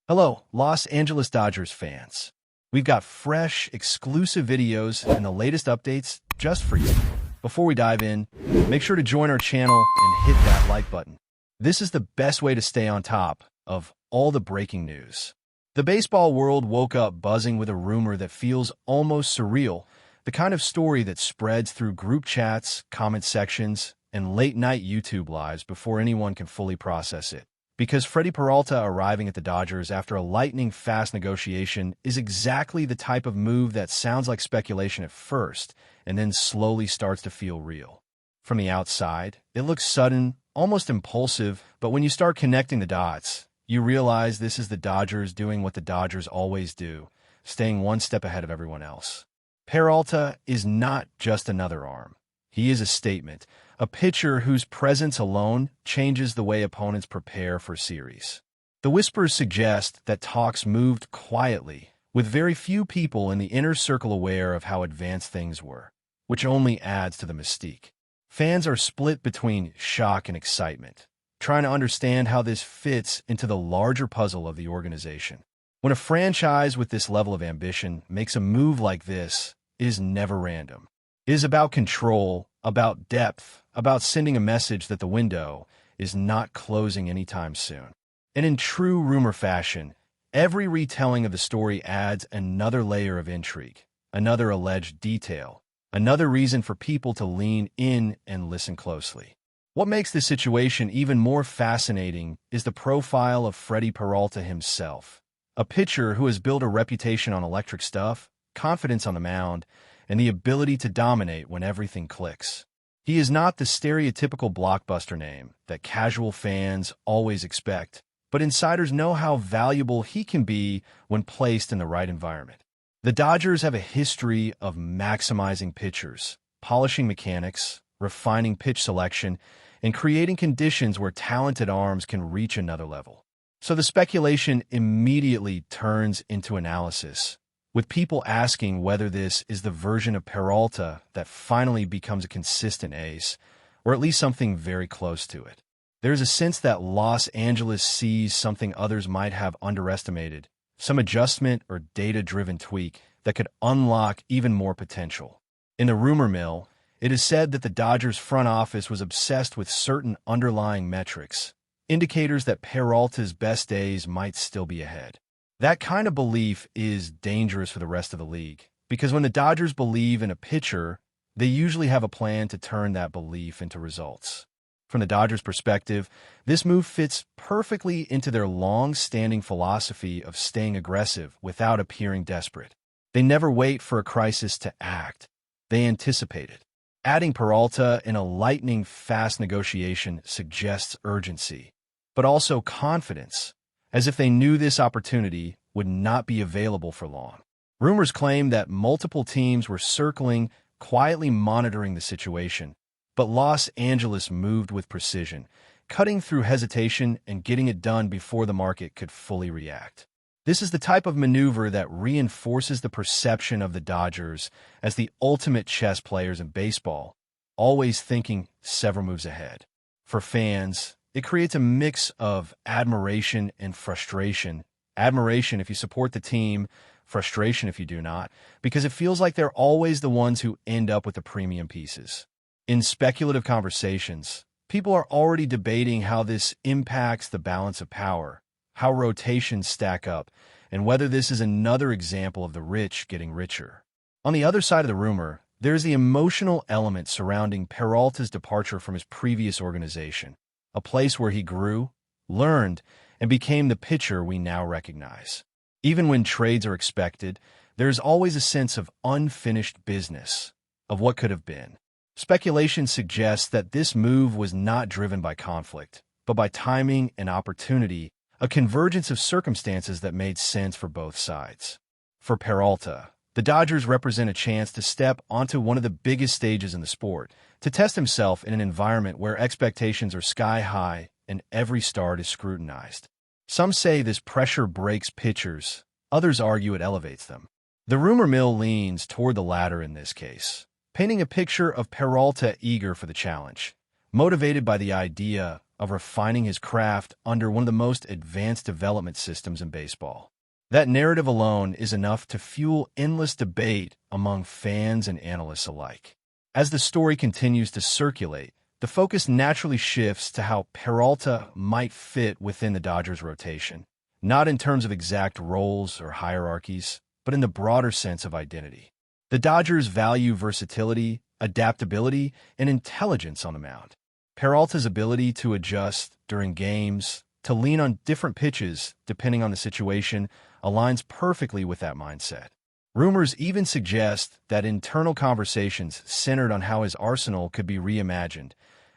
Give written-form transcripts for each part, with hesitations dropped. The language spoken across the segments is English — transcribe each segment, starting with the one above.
Hello, Los Angeles Dodgers fans. We've got fresh, exclusive videos and the latest updates just for you. Before we dive in, make sure to join our channel and hit that like button. This is the best way to stay on top of all the breaking news. The baseball world woke up buzzing with a rumor that feels almost surreal, the kind of story that spreads through group chats, comment sections, and late-night YouTube lives before anyone can fully process it. Because FREDDY Peralta arriving at the Dodgers after a lightning-fast negotiation is exactly the type of move that sounds like speculation at first and then slowly starts to feel real. From the outside, it looks sudden, almost impulsive, but when you start connecting the dots, you realize this is the Dodgers doing what the Dodgers always do, staying one step ahead of everyone else. Peralta is not just another arm. He is a statement, a pitcher whose presence alone changes the way opponents prepare for series. The whispers suggest that talks moved quietly, with very few people in the inner circle aware of how advanced things were, which only adds to the mystique. Fans are split between shock and excitement, trying to understand how this fits into the larger puzzle of the organization. When a franchise with this level of ambition makes a move like this, it is never random. It is about control, about depth, about sending a message that the window is not closing anytime soon. And in true rumor fashion, every retelling of the story adds another layer of intrigue, another alleged detail, another reason for people to lean in and listen closely. What makes this situation even more fascinating is the profile of FREDDY Peralta himself, a pitcher who has built a reputation on electric stuff, confidence on the mound, and the ability to dominate when everything clicks. He is not the stereotypical blockbuster name that casual fans always expect, but insiders know how valuable he can be when placed in the right environment. The Dodgers have a history of maximizing pitchers, polishing mechanics, refining pitch selection, and creating conditions where talented arms can reach another level. So the speculation immediately turns into analysis, with people asking whether this is the version of Peralta that finally becomes a consistent ace, or at least something very close to it. There's a sense that Los Angeles sees something others might have underestimated, some adjustment or data-driven tweak that could unlock even more potential. In the rumor mill, it is said that the Dodgers front office was obsessed with certain underlying metrics, indicators that Peralta's best days might still be ahead. That kind of belief is dangerous for the rest of the league, because when the Dodgers believe in a pitcher, they usually have a plan to turn that belief into results. From the Dodgers' perspective, this move fits perfectly into their long-standing philosophy of staying aggressive without appearing desperate. They never wait for a crisis to act. They anticipate it. Adding Peralta in a lightning-fast negotiation suggests urgency, but also confidence, as if they knew this opportunity would not be available for long. Rumors claim that multiple teams were circling, quietly monitoring the situation, but Los Angeles moved with precision, cutting through hesitation and getting it done before the market could fully react. This is the type of maneuver that reinforces the perception of the Dodgers as the ultimate chess players in baseball, always thinking several moves ahead. For fans, it creates a mix of admiration and frustration. Admiration if you support the team, frustration if you do not, because it feels like they're always the ones who end up with the premium pieces. In speculative conversations, people are already debating how this impacts the balance of power, how rotations stack up, and whether this is another example of the rich getting richer. On the other side of the rumor, there's the emotional element surrounding Peralta's departure from his previous organization, a place where he grew, learned, and became the pitcher we now recognize. Even when trades are expected, there's always a sense of unfinished business, of what could have been. Speculation suggests that this move was not driven by conflict, but by timing and opportunity, a convergence of circumstances that made sense for both sides. For Peralta, the Dodgers represent a chance to step onto one of the biggest stages in the sport, to test himself in an environment where expectations are sky high and every start is scrutinized. Some say this pressure breaks pitchers, others argue it elevates them. The rumor mill leans toward the latter in this case, painting a picture of Peralta eager for the challenge, motivated by the idea of refining his craft under one of the most advanced development systems in baseball. That narrative alone is enough to fuel endless debate among fans and analysts alike. As the story continues to circulate, the focus naturally shifts to how Peralta might fit within the Dodgers' rotation, not in terms of exact roles or hierarchies, but in the broader sense of identity. The Dodgers value versatility, adaptability, and intelligence on the mound. Peralta's ability to adjust during games, to lean on different pitches depending on the situation, aligns perfectly with that mindset. Rumors even suggest that internal conversations centered on how his arsenal could be reimagined,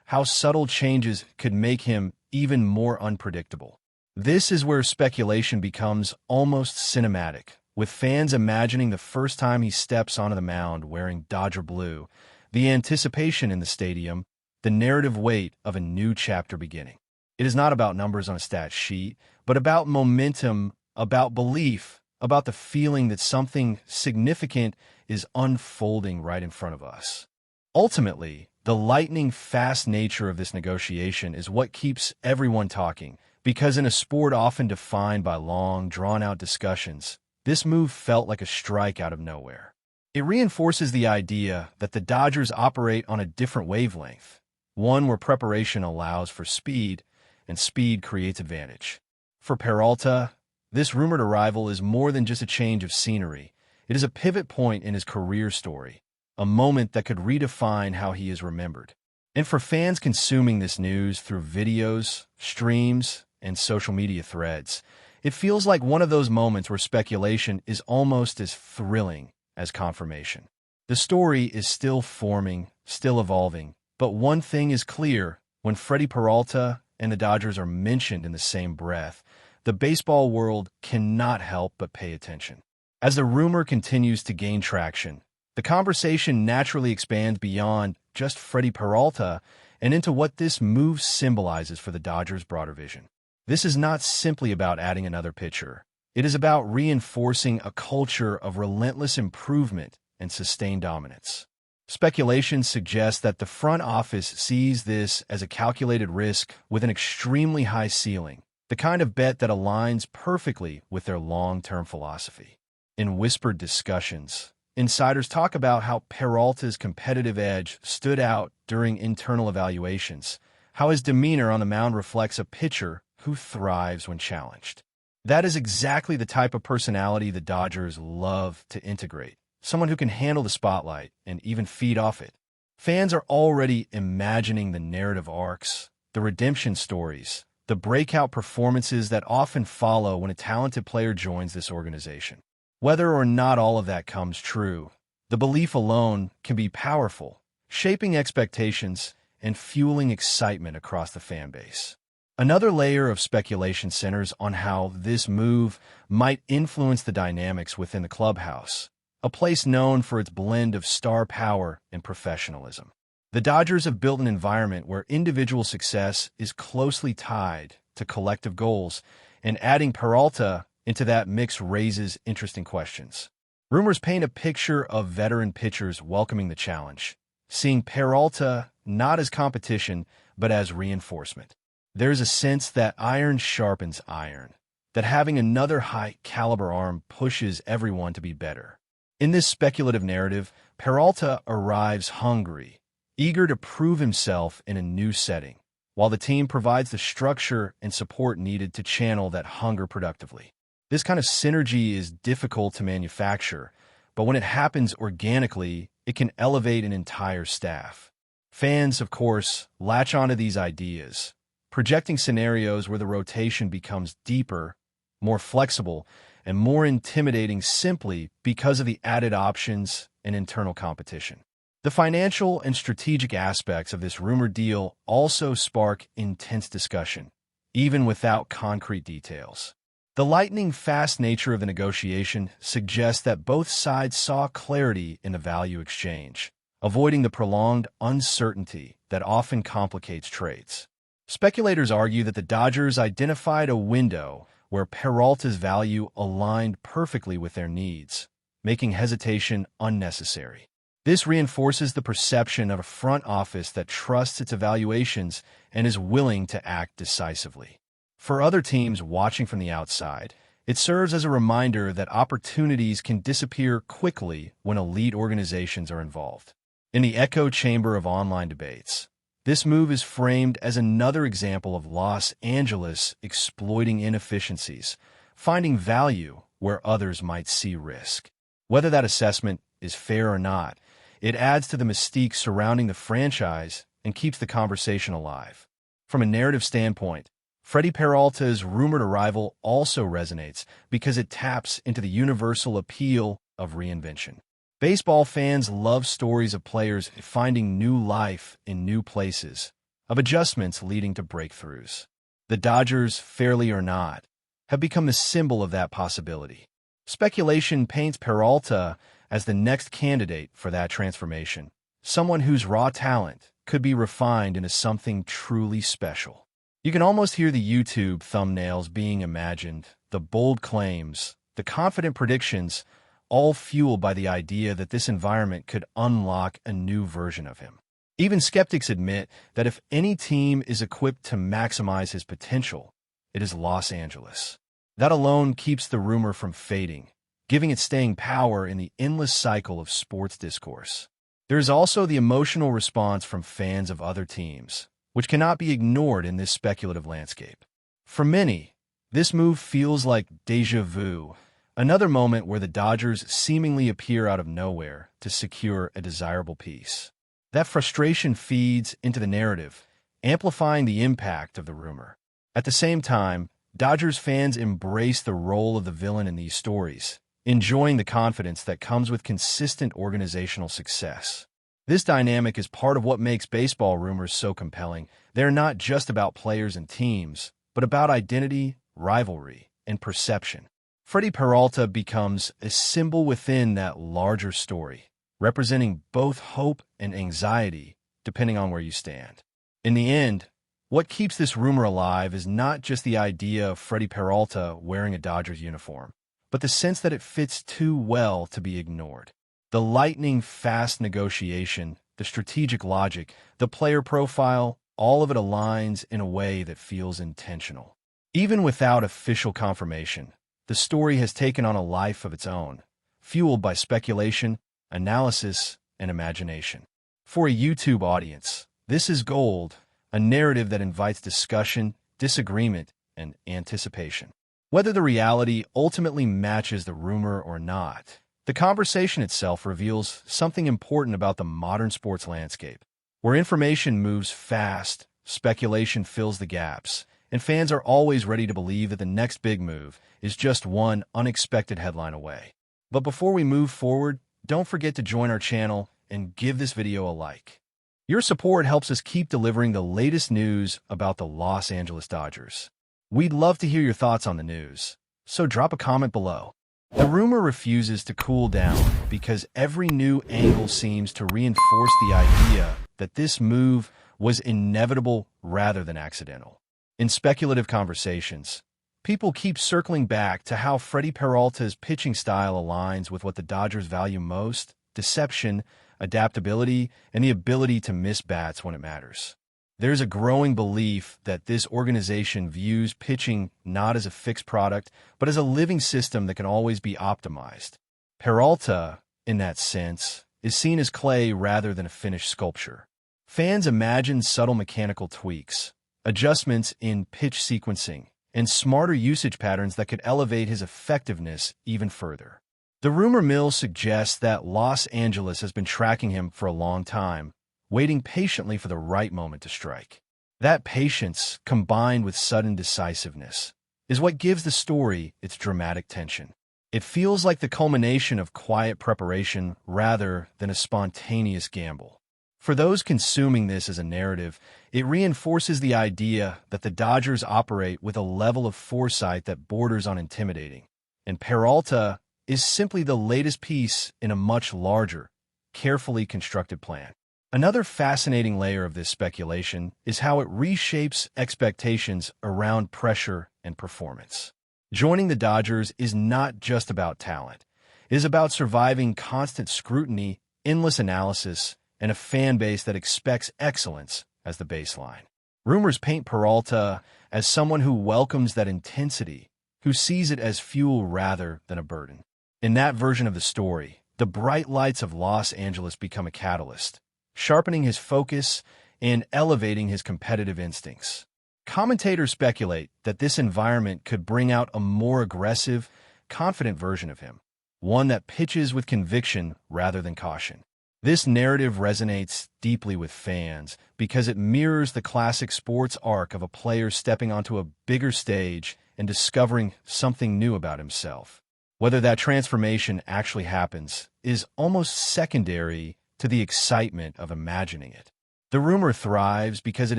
how subtle changes could make him even more unpredictable. This is where speculation becomes almost cinematic, with fans imagining the first time he steps onto the mound wearing Dodger blue, the anticipation in the stadium, the narrative weight of a new chapter beginning. It is not about numbers on a stat sheet, but about momentum, about belief, about the feeling that something significant is unfolding right in front of us. Ultimately, the lightning-fast nature of this negotiation is what keeps everyone talking, because in a sport often defined by long, drawn-out discussions, this move felt like a strike out of nowhere. It reinforces the idea that the Dodgers operate on a different wavelength, one where preparation allows for speed, and speed creates advantage. For Peralta, this rumored arrival is more than just a change of scenery. It is a pivot point in his career story, a moment that could redefine how he is remembered. And for fans consuming this news through videos, streams, and social media threads, it feels like one of those moments where speculation is almost as thrilling as confirmation. The story is still forming, still evolving, but one thing is clear: when Freddie Peralta and the Dodgers are mentioned in the same breath, the baseball world cannot help but pay attention. As the rumor continues to gain traction, the conversation naturally expands beyond just Freddie Peralta and into what this move symbolizes for the Dodgers' broader vision. This is not simply about adding another pitcher. It is about reinforcing a culture of relentless improvement and sustained dominance. Speculation suggests that the front office sees this as a calculated risk with an extremely high ceiling, the kind of bet that aligns perfectly with their long-term philosophy. In whispered discussions, insiders talk about how Peralta's competitive edge stood out during internal evaluations, how his demeanor on the mound reflects a pitcher who thrives when challenged. That is exactly the type of personality the Dodgers love to integrate. Someone who can handle the spotlight and even feed off it. Fans are already imagining the narrative arcs, the redemption stories, the breakout performances that often follow when a talented player joins this organization. Whether or not all of that comes true, the belief alone can be powerful, shaping expectations and fueling excitement across the fan base. Another layer of speculation centers on how this move might influence the dynamics within the clubhouse, a place known for its blend of star power and professionalism. The Dodgers have built an environment where individual success is closely tied to collective goals, and adding Peralta into that mix raises interesting questions. Rumors paint a picture of veteran pitchers welcoming the challenge, seeing Peralta not as competition, but as reinforcement. There's a sense that iron sharpens iron, that having another high-caliber arm pushes everyone to be better. In this speculative narrative, Peralta arrives hungry, eager to prove himself in a new setting, while the team provides the structure and support needed to channel that hunger productively. This kind of synergy is difficult to manufacture, but when it happens organically, it can elevate an entire staff. Fans, of course, latch onto these ideas, projecting scenarios where the rotation becomes deeper, more flexible, and more intimidating simply because of the added options and internal competition. The financial and strategic aspects of this rumored deal also spark intense discussion, even without concrete details. The lightning-fast nature of the negotiation suggests that both sides saw clarity in the value exchange, avoiding the prolonged uncertainty that often complicates trades. Speculators argue that the Dodgers identified a window where Peralta's value aligned perfectly with their needs, making hesitation unnecessary. This reinforces the perception of a front office that trusts its evaluations and is willing to act decisively. For other teams watching from the outside, it serves as a reminder that opportunities can disappear quickly when elite organizations are involved. In the echo chamber of online debates, this move is framed as another example of Los Angeles exploiting inefficiencies, finding value where others might see risk. Whether that assessment is fair or not, it adds to the mystique surrounding the franchise and keeps the conversation alive. From a narrative standpoint, Freddie Peralta's rumored arrival also resonates because it taps into the universal appeal of reinvention. Baseball fans love stories of players finding new life in new places, of adjustments leading to breakthroughs. The Dodgers, fairly or not, have become the symbol of that possibility. Speculation paints Peralta as the next candidate for that transformation, someone whose raw talent could be refined into something truly special. You can almost hear the YouTube thumbnails being imagined, the bold claims, the confident predictions, all fueled by the idea that this environment could unlock a new version of him. Even skeptics admit that if any team is equipped to maximize his potential, it is Los Angeles. That alone keeps the rumor from fading, giving it staying power in the endless cycle of sports discourse. There is also the emotional response from fans of other teams, which cannot be ignored in this speculative landscape. For many, this move feels like déjà vu, another moment where the Dodgers seemingly appear out of nowhere to secure a desirable piece. That frustration feeds into the narrative, amplifying the impact of the rumor. At the same time, Dodgers fans embrace the role of the villain in these stories, enjoying the confidence that comes with consistent organizational success. This dynamic is part of what makes baseball rumors so compelling. They're not just about players and teams, but about identity, rivalry, and perception. Freddie Peralta becomes a symbol within that larger story, representing both hope and anxiety, depending on where you stand. In the end, what keeps this rumor alive is not just the idea of Freddie Peralta wearing a Dodgers uniform, but the sense that it fits too well to be ignored. The lightning-fast negotiation, the strategic logic, the player profile, all of it aligns in a way that feels intentional. Even without official confirmation, the story has taken on a life of its own, fueled by speculation, analysis, and imagination. For a YouTube audience, this is gold, a narrative that invites discussion, disagreement, and anticipation. Whether the reality ultimately matches the rumor or not, the conversation itself reveals something important about the modern sports landscape, where information moves fast, speculation fills the gaps, and fans are always ready to believe that the next big move is just one unexpected headline away. But before we move forward, don't forget to join our channel and give this video a like. Your support helps us keep delivering the latest news about the Los Angeles Dodgers. We'd love to hear your thoughts on the news, so drop a comment below. The rumor refuses to cool down because every new angle seems to reinforce the idea that this move was inevitable rather than accidental. In speculative conversations, people keep circling back to how Freddie Peralta's pitching style aligns with what the Dodgers value most: deception, adaptability, and the ability to miss bats when it matters. There's a growing belief that this organization views pitching not as a fixed product, but as a living system that can always be optimized. Peralta, in that sense, is seen as clay rather than a finished sculpture. Fans imagine subtle mechanical tweaks, adjustments in pitch sequencing, and smarter usage patterns that could elevate his effectiveness even further. The rumor mill suggests that Los Angeles has been tracking him for a long time, waiting patiently for the right moment to strike. That patience, combined with sudden decisiveness, is what gives the story its dramatic tension. It feels like the culmination of quiet preparation rather than a spontaneous gamble. For those consuming this as a narrative, it reinforces the idea that the Dodgers operate with a level of foresight that borders on intimidating, and Peralta is simply the latest piece in a much larger, carefully constructed plan. Another fascinating layer of this speculation is how it reshapes expectations around pressure and performance. Joining the Dodgers is not just about talent. It is about surviving constant scrutiny endless analysis, and a fan base that expects excellence as the baseline. Rumors paint Peralta as someone who welcomes that intensity, who sees it as fuel rather than a burden. In that version of the story, the bright lights of Los Angeles become a catalyst, sharpening his focus and elevating his competitive instincts. Commentators speculate that this environment could bring out a more aggressive, confident version of him, one that pitches with conviction rather than caution. This narrative resonates deeply with fans because it mirrors the classic sports arc of a player stepping onto a bigger stage and discovering something new about himself. Whether that transformation actually happens is almost secondary to the excitement of imagining it. The rumor thrives because it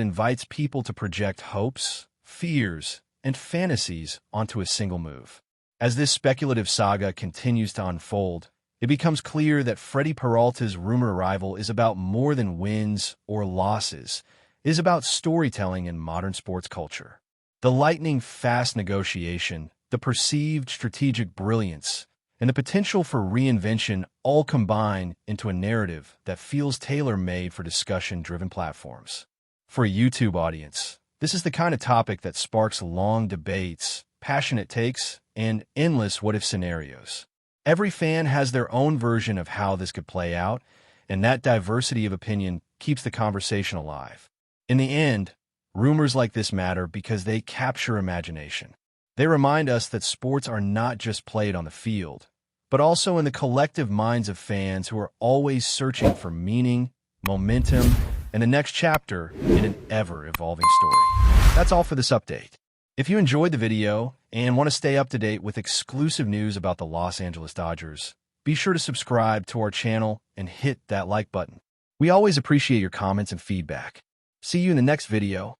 invites people to project hopes, fears, and fantasies onto a single move. As this speculative saga continues to unfold, it becomes clear that Freddie Peralta's rumor arrival is about more than wins or losses. It is about storytelling in modern sports culture. The lightning-fast negotiation, the perceived strategic brilliance, and the potential for reinvention all combine into a narrative that feels tailor-made for discussion-driven platforms. For a YouTube audience, this is the kind of topic that sparks long debates, passionate takes, and endless what-if scenarios. Every fan has their own version of how this could play out, and that diversity of opinion keeps the conversation alive. In the end, rumors like this matter because they capture imagination. They remind us that sports are not just played on the field, but also in the collective minds of fans who are always searching for meaning, momentum, and the next chapter in an ever-evolving story. That's all for this update. If you enjoyed the video and want to stay up to date with exclusive news about the Los Angeles Dodgers, be sure to subscribe to our channel and hit that like button. We always appreciate your comments and feedback. See you in the next video.